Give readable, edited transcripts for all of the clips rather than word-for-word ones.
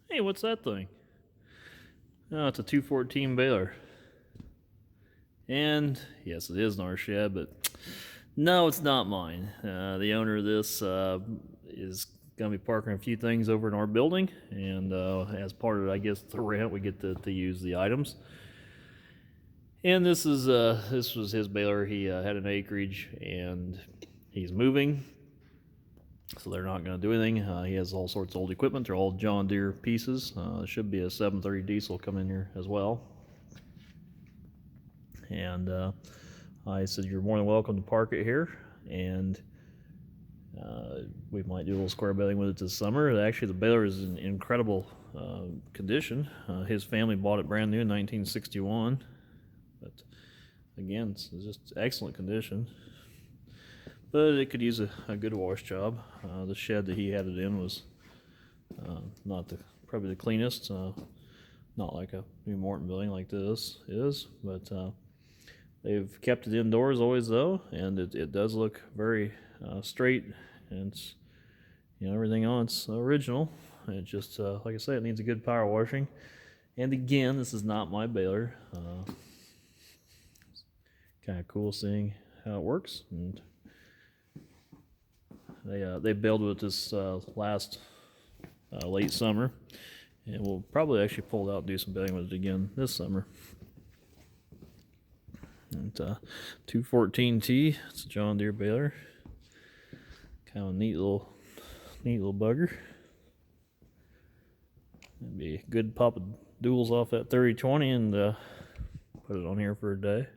Hey, what's that thing? Oh, it's a 214 Baler. And yes, it is in our shed, but no, it's not mine. The owner of this is going to be parking a few things over in our building, and as part of, I guess, the rent, we get to use the items. And this was his baler. He had an acreage, and he's moving, so they're not going to do anything. He has all sorts of old equipment. They're all John Deere pieces. There should be a 730 diesel come in here as well. And I said, "You're more than welcome to park it here." And we might do a little square baling with it this summer. Actually, the baler is in incredible condition. His family bought it brand new in 1961. But again, it's just excellent condition. But it could use a good wash job. The shed that he had it in was not probably the cleanest. Not like a New Morton building like this is, but they've kept it indoors always though, and it does look very straight, and it's, everything on it's original. It just like I say, it needs a good power washing. And again, this is not my baler. Kind of cool seeing how it works. And they baled with this last late summer, and we'll probably actually pull it out and do some baling with it again this summer. And 214T, it's a John Deere baler. Kind of a neat little bugger. It'd be a good pop of duals off that 3020 and put it on here for a day.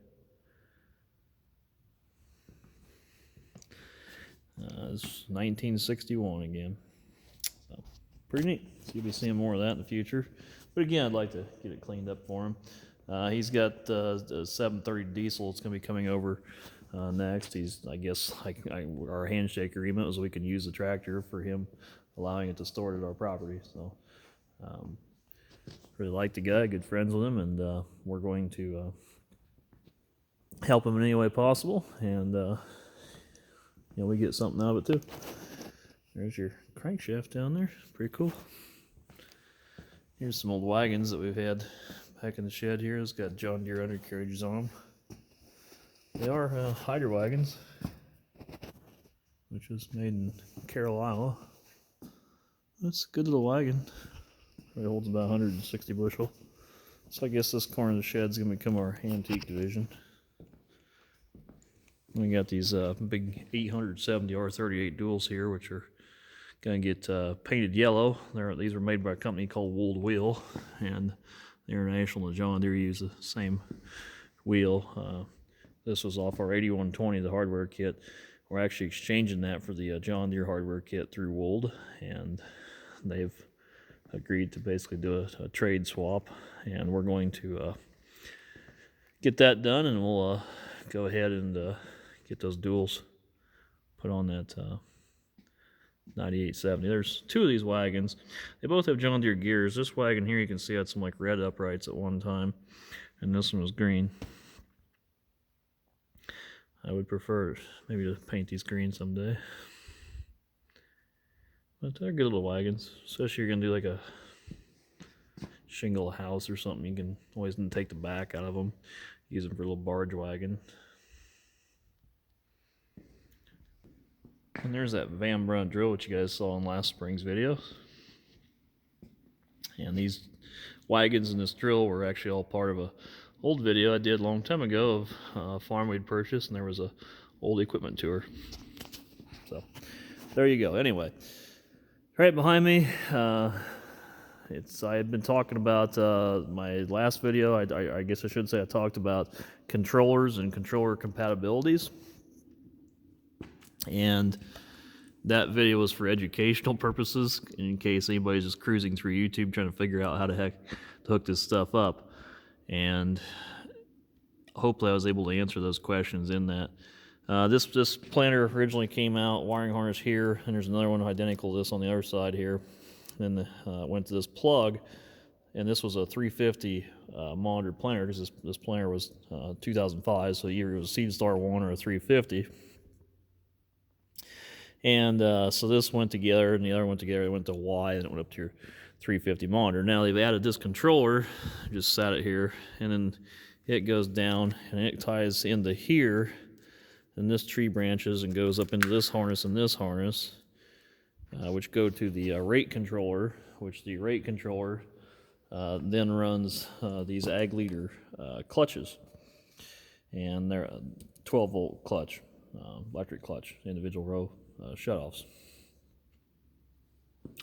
It's 1961 again. So, pretty neat. So you'll be seeing more of that in the future. But again, I'd like to get it cleaned up for him. He's got the 730 diesel. It's going to be coming over next. I guess, our handshake agreement was we can use the tractor for him, allowing it to store it at our property. So, really like the guy, good friends with him, and we're going to help him in any way possible. And we get something out of it too. There's your crankshaft down there. Pretty cool. Here's some old wagons that we've had back in the shed here. It's got John Deere undercarriages on them. They are Hyder wagons, which was made in Carroll, Iowa. That's a good little wagon. It holds about 160 bushel. So I guess this corner of the shed's going to become our antique division. We got these big 870 R38 duals here, which are going to get painted yellow. These are made by a company called Wold Wheel, and the International and John Deere use the same wheel. This was off our 8120, the hardware kit. We're actually exchanging that for the John Deere hardware kit through Wold, and they've agreed to basically do a trade swap, and we're going to get that done, and we'll go ahead and get those duals put on that 9870. There's two of these wagons. They both have John Deere gears. This wagon here, you can see, had some like red uprights at one time, and this one was green. I would prefer maybe to paint these green someday. But they're good little wagons, especially if you're going to do like a shingle house or something. You can always take the back out of them, use them for a little barge wagon. And there's that Van Brunt drill, which you guys saw in last spring's video. And these wagons and this drill were actually all part of a old video I did a long time ago of a farm we'd purchased, and there was a old equipment tour. So there you go. Anyway, right behind me, I had been talking about my last video. I guess I should say I talked about controllers and controller compatibilities. And that video was for educational purposes, in case anybody's just cruising through YouTube trying to figure out how the heck to hook this stuff up. And hopefully I was able to answer those questions in that. This planter originally came out, wiring harness here, and there's another one identical to this on the other side here. Then went to this plug, and this was a 350 monitored planter, because this planter was 2005, so either it was a Seed Star 1 or a 350. And so this went together, and the other went together. It went to Y, and it went up to 350 monitor. Now they've added this controller, just sat it here, and then it goes down and it ties into here, and this tree branches and goes up into this harness and this harness, which go to the rate controller, which the rate controller then runs these ag leader clutches, and they're a 12 volt clutch, electric clutch, individual row shutoffs.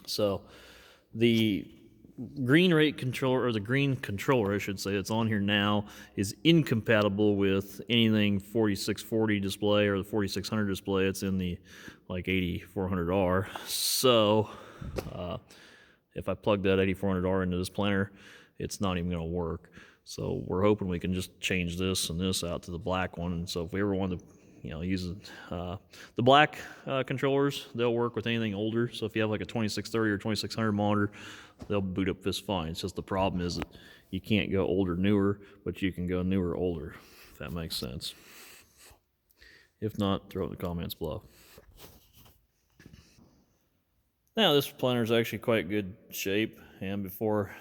So the green rate controller, or the green controller, I should say, that's on here now is incompatible with anything 4640 display or the 4600 display. It's in the like 8400R. So if I plug that 8400R into this planter, it's not even going to work. So we're hoping we can just change this and this out to the black one. And so if we ever want to, use the black controllers, they'll work with anything older. So if you have like a 2630 or 2600 monitor, they'll boot up just fine. It's just the problem is that you can't go older, newer, but you can go newer, older, if that makes sense. If not, throw it in the comments below. Now this planter is actually quite good shape, and before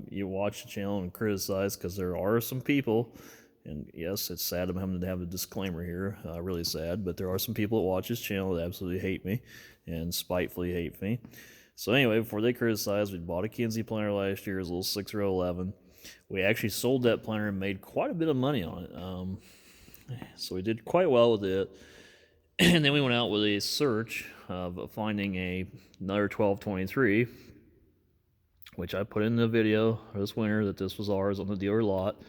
you watch the channel and criticize, because there are some people, and yes, it's sad I'm having to have a disclaimer here, really sad, but there are some people that watch this channel that absolutely hate me and spitefully hate me. So anyway, before they criticize, we bought a Kinsey planter last year, it was a little 6-row-11. We actually sold that planter and made quite a bit of money on it. So we did quite well with it. And then we went out with a search of finding another 1223, which I put in the video this winter that this was ours on the dealer lot.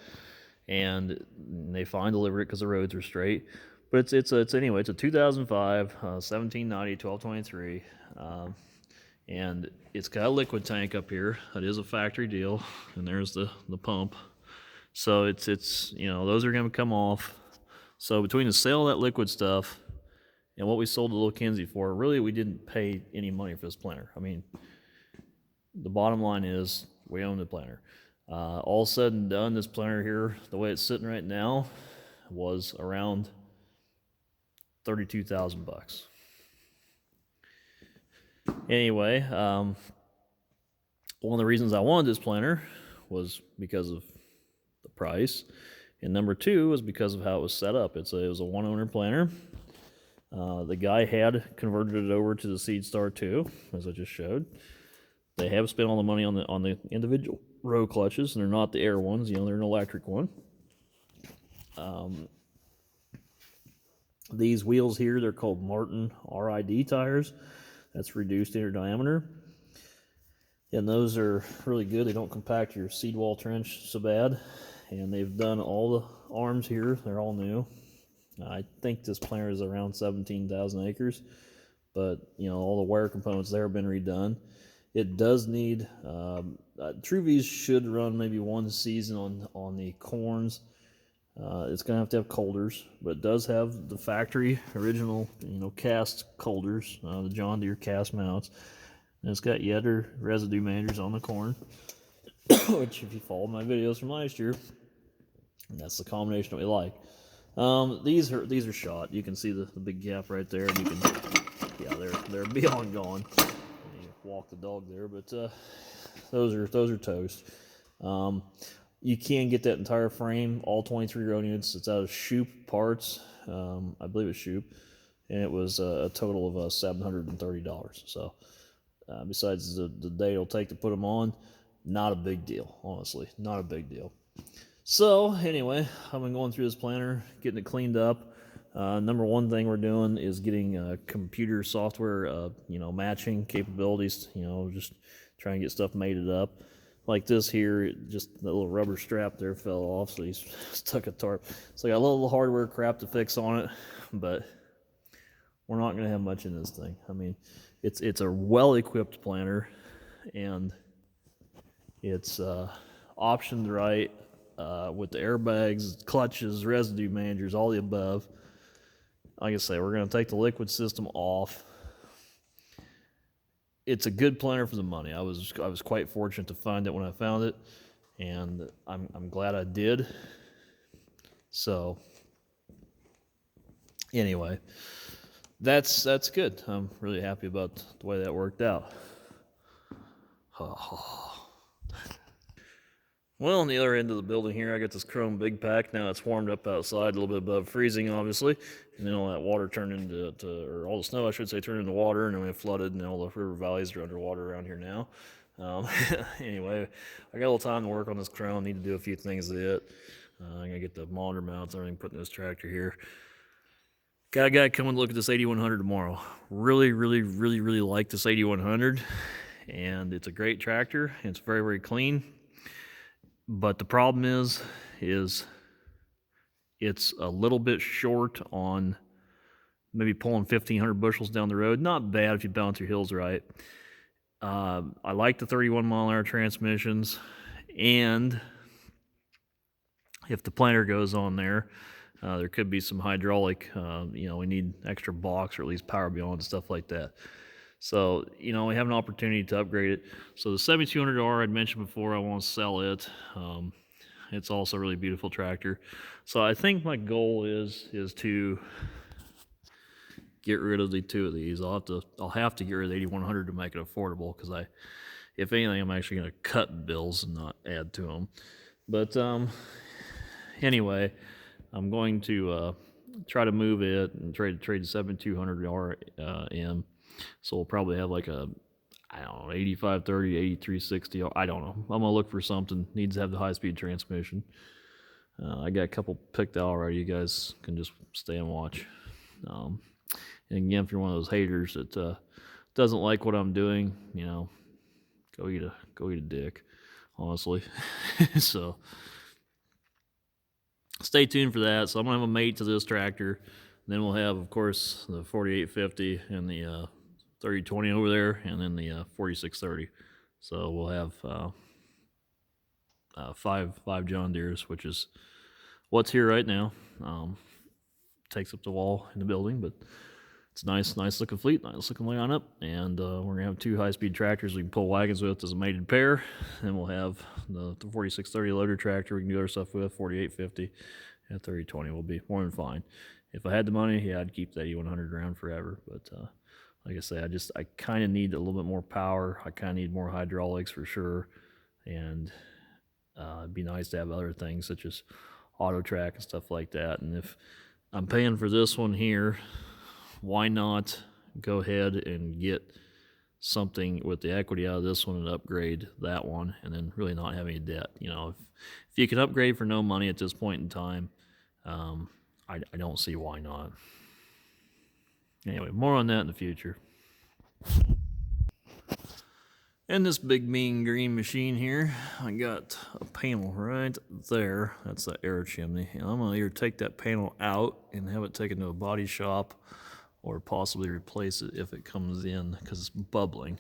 And they fine delivered it because the roads are straight. But it's a 2005 1790 1223. And it's got a liquid tank up here. That is a factory deal, and there's the pump. So it's those are going to come off. So between the sale of that liquid stuff and what we sold the little Kinsey for, really we didn't pay any money for this planter. I mean, the bottom line is we own the planter. All said and done, this planter here, the way it's sitting right now, was around $32,000. Anyway, one of the reasons I wanted this planter was because of the price, and number two was because of how it was set up. It was a one-owner planter. The guy had converted it over to the Seedstar 2, as I just showed. They have spent all the money on the individual row clutches, and they're not the air ones. They're an electric one. These wheels here, they're called Martin RID tires. That's reduced inner diameter. And those are really good. They don't compact your seed wall trench so bad. And they've done all the arms here. They're all new. I think this planter is around 17,000 acres. But, all the wire components there have been redone. It does need, TruVees should run maybe one season on the corns. It's going to have colders, but it does have the factory original, cast colders, the John Deere cast mounts. And it's got Yetter residue managers on the corn, which if you followed my videos from last year, that's the combination that we like. These are shot. You can see the big gap right there, and you can, they're beyond gone. You walk the dog there, but those are toast. You can get that entire frame, all 23 row units. It's out of Shoop parts. I believe it's Shoop. And it was a total of $730. So besides the day it'll take to put them on, not a big deal, honestly. Not a big deal. So anyway, I've been going through this planter, getting it cleaned up. Number one thing we're doing is getting computer software, matching capabilities, just trying to get stuff mated up. Like this here, just the little rubber strap there fell off, so he's stuck a tarp. So I got a little hardware crap to fix on it, but we're not going to have much in this thing. I mean, it's a well-equipped planter, and it's optioned right with the airbags, clutches, residue managers, all the above. Like I say, we're going to take the liquid system off. It's a good planter for the money. I was quite fortunate to find it when I found it, and I'm glad I did. So anyway, that's good. I'm really happy about the way that worked out. Oh. Well, on the other end of the building here, I got this chrome big pack. Now it's warmed up outside, a little bit above freezing, obviously. And then all that water turned or all the snow, I should say, turned into water, and then it flooded, and all the river valleys are underwater around here now. Anyway, I got a little time to work on this chrome. Need to do a few things with it. I'm going to get the monitor mounts and everything put in this tractor here. Got a guy coming to look at this 8100 tomorrow. Really, really, really, really like this 8100. And it's a great tractor. It's very, very clean. But the problem is it's a little bit short on maybe pulling 1,500 bushels down the road. Not bad if you balance your hills right. I like the 31 mile an hour transmissions, and if the planter goes on there, there could be some hydraulic. We need extra box or at least power beyond and stuff like that. So, we have an opportunity to upgrade it. So the 7200R I'd mentioned before, I want to sell it. It's also a really beautiful tractor. So I think my goal is to get rid of the two of these. I'll have to get rid of the 8100 to make it affordable, because if anything, I'm actually going to cut bills and not add to them. But anyway, I'm going to try to move it and trade the 7200R in. So we'll probably have like a, I don't know, 8530, 8360. I don't know. I'm going to look for something. Needs to have the high-speed transmission. I got a couple picked out already. You guys can just stay and watch. And again, if you're one of those haters that doesn't like what I'm doing, go eat a dick, honestly. So stay tuned for that. So I'm gonna have a mate to this tractor. Then we'll have, of course, the 4850 and the 3020 over there, and then the 4630. So we'll have five John Deeres, which is what's here right now. Takes up the wall in the building, but it's nice looking fleet, nice looking lineup. And we're gonna have two high-speed tractors we can pull wagons with as a mated pair. And we'll have the 4630 loader tractor we can do other stuff with. 4850 and 3020 will be more than fine. If I had the money, yeah, I'd keep that 8100 around forever. But like I say, I kind of need a little bit more power. I kind of need more hydraulics for sure. And it'd be nice to have other things such as auto track and stuff like that. And if I'm paying for this one here, why not go ahead and get something with the equity out of this one and upgrade that one, and then really not have any debt? If you can upgrade for no money at this point in time, I don't see why not. Anyway, more on that in the future. And this big mean green machine here, I got a panel right there. That's the air chimney. And I'm gonna either take that panel out and have it taken to a body shop, or possibly replace it if it comes in, because it's bubbling.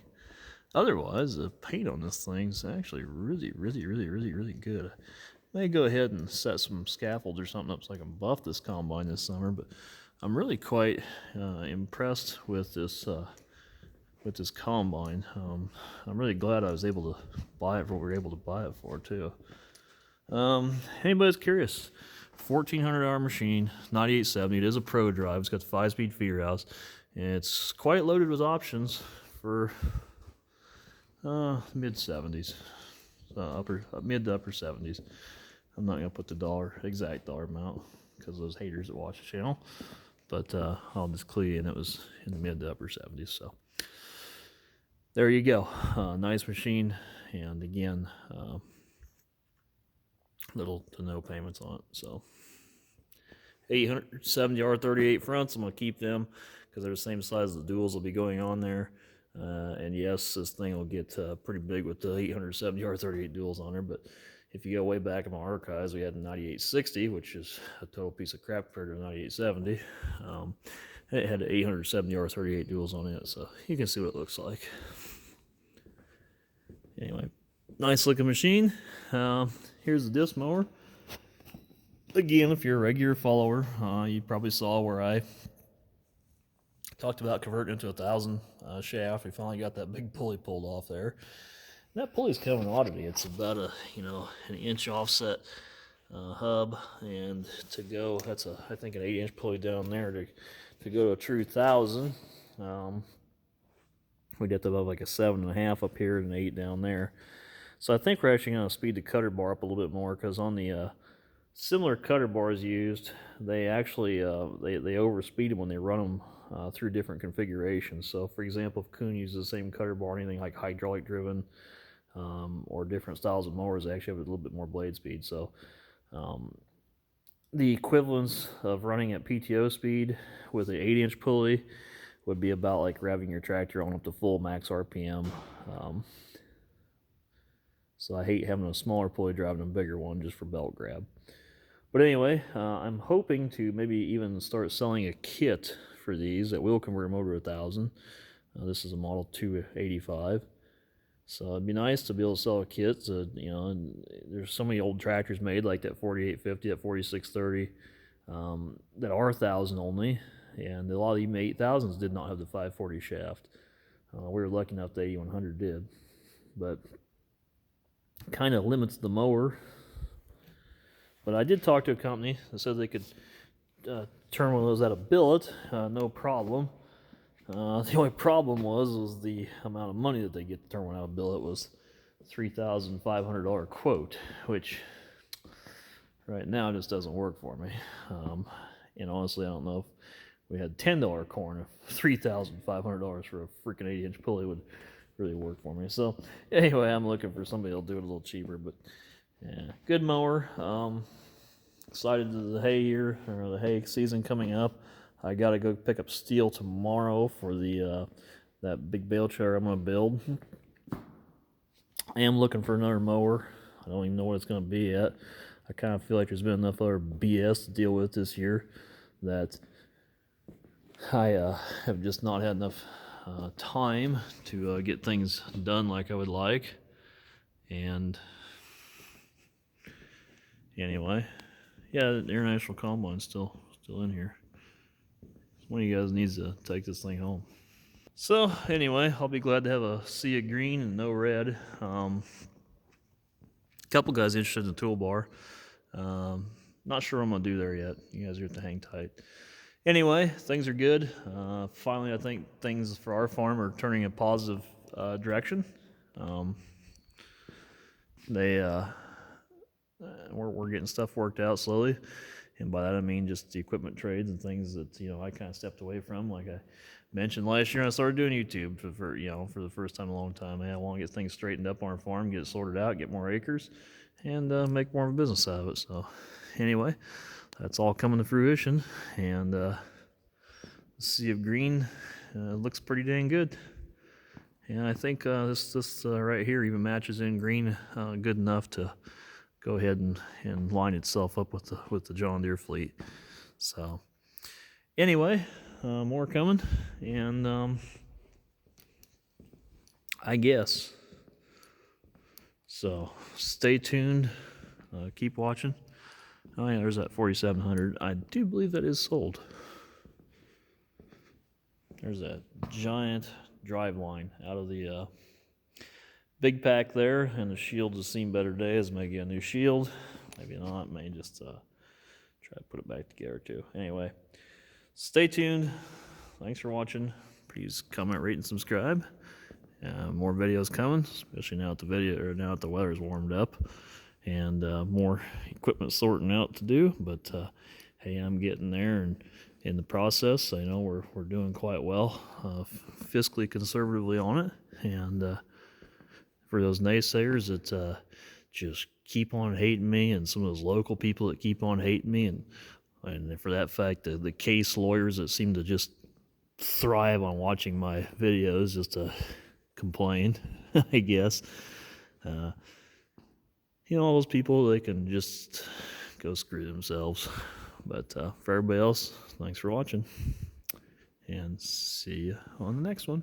Otherwise, the paint on this thing is actually really, really, really, really, really good. I may go ahead and set some scaffolds or something up so I can buff this combine this summer, but I'm really quite impressed with this combine. I'm really glad I was able to buy it for what we were able to buy it for, too. Anybody's curious, 1400-hour machine, 9870. It is a pro drive. It's got the 5-speed feeder house. It's quite loaded with options for mid 70s, mid to upper 70s. I'm not gonna put the exact dollar amount because of those haters that watch the channel, but I'll just clue in it was in the mid to upper 70s. So there you go. Nice machine, and again, little to no payments on it. So 870 R38 fronts, I'm going to keep them because they're the same size as the duals will be going on there. And yes, this thing will get pretty big with the 870 R38 duals on there. But if you go way back in my archives, we had the 9860, which is a total piece of crap compared to the 9870. It had the 870 R38 duals on it, so you can see what it looks like. Anyway, nice looking machine. Here's the disc mower. Again, if you're a regular follower, you probably saw where I talked about converting into 1,000 shaft. We finally got that big pulley pulled off there. And that pulley's kind of an oddity. It's about an inch offset hub, and to go, that's I think an 8-inch pulley down there to go to a true 1,000. we'd have to have like a 7.5 up here and an 8 down there. So I think we're actually going to speed the cutter bar up a little bit more, because on the similar cutter bars used, they actually they overspeed them when they run them through different configurations. So for example, if Kuhn uses the same cutter bar, anything like hydraulic driven or different styles of mowers, they actually have a little bit more blade speed. So the equivalence of running at PTO speed with an 8-inch pulley would be about like revving your tractor on up to full max RPM. So I hate having a smaller pulley driving a bigger one just for belt grab. But anyway, I'm hoping to maybe even start selling a kit for these that will convert them over to 1,000. This is a Model 285. So it'd be nice to be able to sell a kit. So, you know, and there's so many old tractors made like that 4850, that 4630, that are 1,000 only. And a lot of even 8,000s did not have the 540 shaft. We were lucky enough the 8100 did. But kind of limits the mower. But I did talk to a company that said they could turn one of those out of billet, no problem. The only problem was the amount of money that they get to turn one out of billet was $3,500 quote, which right now just doesn't work for me. And honestly, I don't know if we had $10 corn, if $3,500 for a freaking 80-inch pulley would really work for me. So anyway, I'm looking for somebody that'll do it a little cheaper, but yeah, good mower. Excited to the hay year, or the hay season coming up. I gotta go pick up steel tomorrow for the that big bale trailer I'm gonna build. I am looking for another mower. I don't even know what it's gonna be yet. I kind of feel like there's been enough other BS to deal with this year that I have just not had enough time to get things done like I would like. And anyway, yeah, the International Combine's still in here. One of you guys needs to take this thing home. So anyway, I'll be glad to have a sea of green and no red. A couple guys interested in the toolbar. Not sure what I'm gonna do there yet. You guys are going to hang tight. Anyway, things are good. Finally, I think things for our farm are turning in a positive direction. We're getting stuff worked out slowly, and by that I mean just the equipment trades and things that I kind of stepped away from. Like I mentioned last year, I started doing YouTube for the first time in a long time. I want to get things straightened up on our farm, get it sorted out, get more acres, and make more of a business out of it. So anyway, that's all coming to fruition, and the sea of green looks pretty dang good. And I think this right here even matches in green good enough to go ahead and line itself up with the John Deere fleet. So anyway, more coming, and I guess so. Stay tuned. Keep watching. Oh yeah, there's that 4700. I do believe that is sold. There's that giant drive line out of the big pack there, and the shield has seen better days. May get a new shield, maybe not. May just try to put it back together too. Anyway, stay tuned. Thanks for watching. Please comment, rate, and subscribe. More videos coming, especially now that the weather's warmed up, and more equipment sorting out to do. But hey, I'm getting there, and in the process, I know we're doing quite well, fiscally conservatively on it, and for those naysayers that just keep on hating me, and some of those local people that keep on hating me, and for that fact, the case lawyers that seem to just thrive on watching my videos just to complain, I guess. All those people, they can just go screw themselves. But for everybody else, thanks for watching, and see you on the next one.